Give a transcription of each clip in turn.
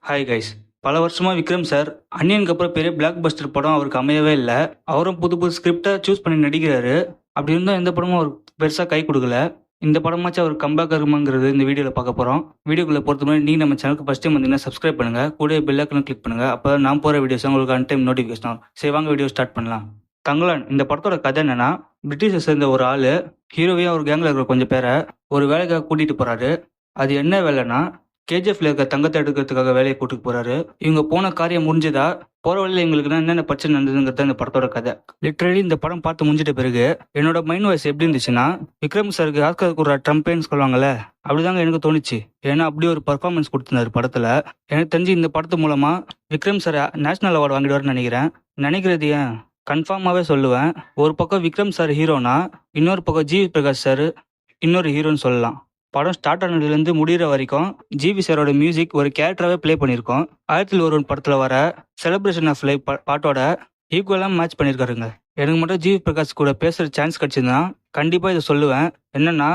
Hi guys. பல வருஷமா Vikram sir அன்னியனுக்கு அப்புறம் பெரிய பிளாக் பஸ்டர் படம் அவருக்கு அமையவே இல்லை. அவரும் புது புது ஸ்கிரிப்டை சூஸ் பண்ணி நடிக்கிறாரு. அப்படி இருந்தும் எந்த படமும் அவருக்கு பெருசாக கை கொடுக்கல. இந்த படமாச்சும் அவர் கம்பேக் இருக்குமாங்கிறது இந்த வீடியோவில் பார்க்க போகிறோம். வீடியோக்குள்ளே பொறுத்த மாதிரி நீங்கள் நம்ம சேனலுக்கு ஃபஸ்ட் டைம் வந்தீங்கன்னா சப்ஸ்கிரைப் பண்ணுங்கள், கூட பெல் ஐக்கனும் கிளிக் பண்ணுங்கள். அப்போ நான் போகிற வீடியோஸ் உங்களுக்கு அன் டைம் நோட்டிஃபிகேஷன் ஆகும். சரி வாங்க வீடியோ ஸ்டார்ட் பண்ணலாம். தங்கலான் இந்த படத்தோட கதை என்னன்னா, பிரிட்டிஷை சேர்ந்த ஒரு ஆள் ஹீரோவையாக ஒரு கேங்கில் இருக்கிற கொஞ்சம் பேரை ஒரு வேலைக்காக கூட்டிகிட்டு போகிறாரு. அது என்ன வேலைன்னா, கேஜிஎஃப்ல இருக்க தங்கத்தை எடுக்கிறதுக்காக வேலையை கூட்டிட்டு போறாரு. இவங்க போன காரியம் முடிஞ்சதா, போற வழியில எங்களுக்கு என்னென்ன பிரச்சனை நடந்ததுங்கிறது இந்த படத்தோட கதை. லிட்டரலி இந்த படம் பார்த்து முடிஞ்சிட்ட பிறகு என்னோட மைண்ட் வாய்ஸ் எப்படி இருந்துச்சுன்னா, விக்ரம் சாருக்கு ஆஸ்கர் கொடுற ட்ரம்பேன்னு சொல்லுவாங்கல்ல, அப்படிதாங்க எனக்கு தோணுச்சு. ஏன்னா அப்படி ஒரு பர்ஃபார்மன்ஸ் கொடுத்திருந்தாரு படத்துல. எனக்கு தெரிஞ்சு இந்த படத்து மூலமா விக்ரம் சார் நேஷனல் அவார்டு வாங்கிடுவார்னு நினைக்கிறது ஏன் கன்ஃபார்மாவே சொல்லுவேன். ஒரு பக்கம் விக்ரம் சார் ஹீரோனா, இன்னொரு பக்கம் ஜி பிரகாஷ் சார் இன்னொரு ஹீரோன்னு சொல்லலாம். படம் ஸ்டார்ட் ஆனதுலேருந்து முடிகிற வரைக்கும் ஜிவி சாரோட மியூசிக் ஒரு கேரக்டராகவே ப்ளே பண்ணியிருக்கோம். 1001 படத்தில் வர செலிப்ரேஷன் ஆஃப் லைஃப் பாட்டோட ஈக்குவலாக மேட்ச் பண்ணியிருக்காருங்க. எனக்கு மட்டும் ஜிவி பிரகாஷ் கூட பேசுகிற சான்ஸ் கிடச்சிருந்தா கண்டிப்பாக இதை சொல்லுவேன். என்னன்னா,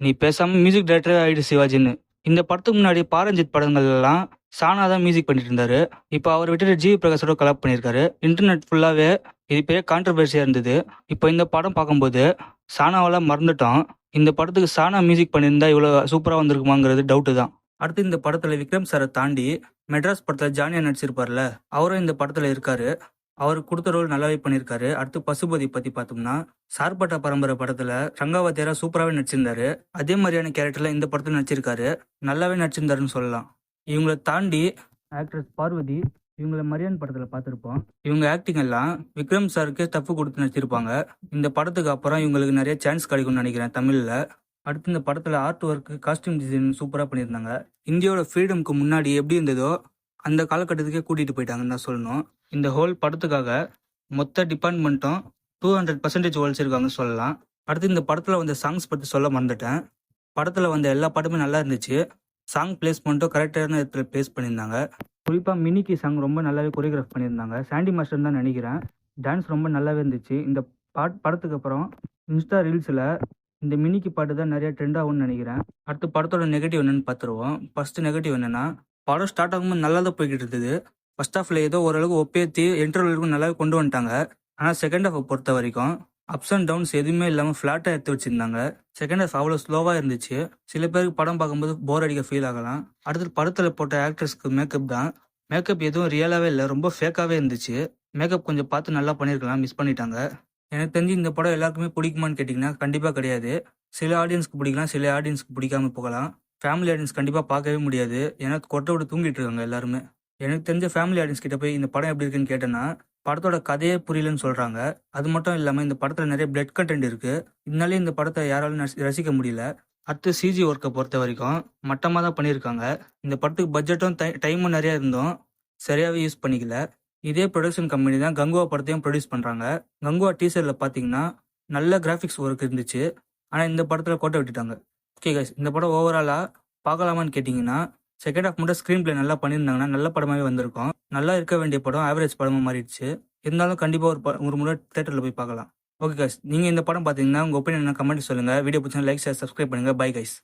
நீ பேசாமல் மியூசிக் டைரக்டரே ஆகிடு சிவாஜின்னு. இந்த படத்துக்கு முன்னாடி பாரஞ்சித் படங்கள்லாம் சானா தான் மியூசிக் பண்ணிட்டு இருந்தாரு. இப்போ அவர் விட்டுட்டு ஜிவி பிரகாஷோட கலெக்ட் பண்ணியிருக்காரு. இன்டர்நெட் ஃபுல்லாகவே இது பெரிய கான்ட்ரவர்சியாக இருந்தது. இப்போ இந்த படம் பார்க்கும்போது சானாவெல்லாம் மறந்துட்டோம். இந்த படத்துக்கு சானா மியூசிக் பண்ணியிருந்தா இவ்வளோ சூப்பராக வந்திருக்குமாங்கிறது டவுட்டு தான். அடுத்து இந்த படத்தில் விக்ரம் சாரை தாண்டி மெட்ராஸ் படத்தில் ஜானியா நடிச்சிருப்பார்ல, அவரும் இந்த படத்தில் இருக்காரு. அவர் கொடுத்த ரோல் நல்லாவே பண்ணியிருக்காரு. அடுத்து பசுபதி பற்றி பார்த்தோம்னா, சார்பட்டா பரம்பரை படத்தில் ரங்காவத்தியாரா சூப்பராகவே நடிச்சிருந்தாரு. அதே மாதிரியான கேரக்டரில் இந்த படத்தில் நடிச்சிருக்காரு. நல்லாவே நடிச்சிருந்தாருன்னு சொல்லலாம். இவங்களை தாண்டி ஆக்ட்ரஸ் பார்வதி, இவங்கள மரியான் படத்தில் பார்த்துருப்போம். இவங்க ஆக்டிங் எல்லாம் விக்ரம் சாருக்கே தப்பு கொடுத்து நடிச்சிருப்பாங்க. இந்த படத்துக்கு அப்புறம் இவங்களுக்கு நிறைய சான்ஸ் கிடைக்கும்னு நினைக்கிறேன் தமிழில். அடுத்து இந்த படத்தில் ஆர்ட் ஒர்க்கு, காஸ்டியூம் டிசைன் சூப்பராக பண்ணியிருந்தாங்க. இந்தியாவோட ஃப்ரீடம்க்கு முன்னாடி எப்படி இருந்ததோ அந்த காலகட்டத்துக்கே கூட்டிகிட்டு போயிட்டாங்கன்னு தான் சொல்லணும். இந்த ஹோல் படத்துக்காக மொத்த டிபார்ட்மெண்ட்டும் 200% உழைச்சிருக்காங்கன்னு சொல்லலாம். அடுத்து இந்த படத்தில் வந்த சாங்ஸ் பற்றி சொல்ல மறந்துட்டேன். படத்தில் வந்த எல்லா பாட்டுமே நல்லா இருந்துச்சு. சாங் பிளேஸ்மெண்ட்டும் கரெக்டான இடத்துல பிளேஸ் பண்ணியிருந்தாங்க. குறிப்பாக மினிக்கி சாங் ரொம்ப நல்லாவே கொரியோகிராஃப் பண்ணியிருந்தாங்க. சாண்டி மாஸ்டர் தான் நினைக்கிறேன். டான்ஸ் ரொம்ப நல்லாவே இருந்துச்சு. இந்த படத்துக்கு அப்புறம் இன்ஸ்டா ரீல்ஸில் இந்த மினிக்கி பாட்டு தான் நிறைய ட்ரெண்ட் ஆகும்னு நினைக்கிறேன். அடுத்து படத்தோட நெகட்டிவ் என்னன்னு பார்த்துருவோம். ஃபர்ஸ்ட் நெகட்டிவ் என்னன்னா, படம் ஸ்டார்ட் ஆகும்போது நல்லா தான் போய்கிட்டு இருந்தது. ஃபர்ஸ்ட் ஹாஃப்ல ஏதோ ஓரளவுக்கு ஒப்பேற்றி இன்டர்வலுக்கும் நல்லாவே கொண்டு வந்துட்டாங்க. ஆனால் செகண்ட் ஹாஃபை பொறுத்த வரைக்கும் அப்ஸ் அண்ட் டவுன்ஸ் எதுவுமே இல்லாமல் ஃப்ளாட்டாக எடுத்து வச்சிருந்தாங்க. செகண்ட் ஹாஃப் அவ்வளோ ஸ்லோவாக இருந்துச்சு. சில பேருக்கு படம் பார்க்கும்போது போர் அடிக்க ஃபீல் ஆகலாம். அடுத்து படத்தில் போட்ட ஆக்டர்ஸ்க்கு மேக்கப் தான். மேக்கப் எதுவும் ரியலாகவே இல்லை, ரொம்ப ஃபேக்காகவே இருந்துச்சு. மேக்கப் கொஞ்சம் பார்த்து நல்லா பண்ணியிருக்கலாம், மிஸ் பண்ணிட்டாங்க. எனக்கு தெரிஞ்சு இந்த படம் எல்லாருக்குமே பிடிக்குமான்னு கேட்டிங்கன்னா கண்டிப்பாக கிடையாது. சில ஆடியன்ஸ்க்கு பிடிக்கலாம், சில ஆடியன்ஸ்க்கு பிடிக்காம போகலாம். ஃபேமிலி ஆடியன்ஸ் கண்டிப்பாக பார்க்கவே முடியாது. ஏன்னா கொட்டை விட்டு தூங்கிட்டு இருக்காங்க எல்லாருமே. எனக்கு தெரிஞ்ச ஃபேமிலி ஆடியன்ஸ் கிட்ட போய் இந்த படம் எப்படி இருக்குன்னு கேட்டேன்னா, படத்தோட கதையே புரியலன்னு சொல்கிறாங்க. அது மட்டும் இல்லாமல் இந்த படத்தில் நிறைய பிளட் கண்டென்ட் இருக்குது. இதனாலே இந்த படத்தை யாராலும் ரசிக்க முடியல. அடுத்து சிஜி ஒர்க்கை பொறுத்த வரைக்கும் மட்டமாக தான் பண்ணியிருக்காங்க. இந்த படத்துக்கு பட்ஜெட்டும் டைமும் நிறையா இருந்தோம், சரியாகவே யூஸ் பண்ணிக்கல. இதே ப்ரொடக்ஷன் கம்பெனி தான் கங்குவா படத்தையும் ப்ரொடியூஸ் பண்ணுறாங்க. கங்குவா டீசரில் பார்த்தீங்கன்னா நல்ல கிராஃபிக்ஸ் ஒர்க் இருந்துச்சு. ஆனால் இந்த படத்தில் கோட்டை விட்டுட்டாங்க. ஓகே கைஸ், இந்த படம் ஓவராலாக பார்க்கலாமான்னு கேட்டிங்கன்னா, செகண்ட் ஹாஃப் மட்டும் ஸ்க்ரீன் பிளே நல்லா பண்ணியிருந்தாங்கன்னா நல்ல படமாகவே வந்திருக்கும். நல்லா இருக்க வேண்டிய படம் ஆவரேஜ் படமாக மாறிடுச்சு. இருந்தாலும் கண்டிப்பாக ஒரு முறை தேட்டரில் போய் பார்க்கலாம். ஓகே கைஸ், நீங்கள் இந்த படம் பார்த்தீங்கன்னா உங்கள் ஒப்பீனியன் கமெண்ட் சொல்லுங்கள். வீடியோ பிடிச்சா லைக் ஷேர் சப்ஸ்கிரைப் பண்ணுங்கள். Bye guys.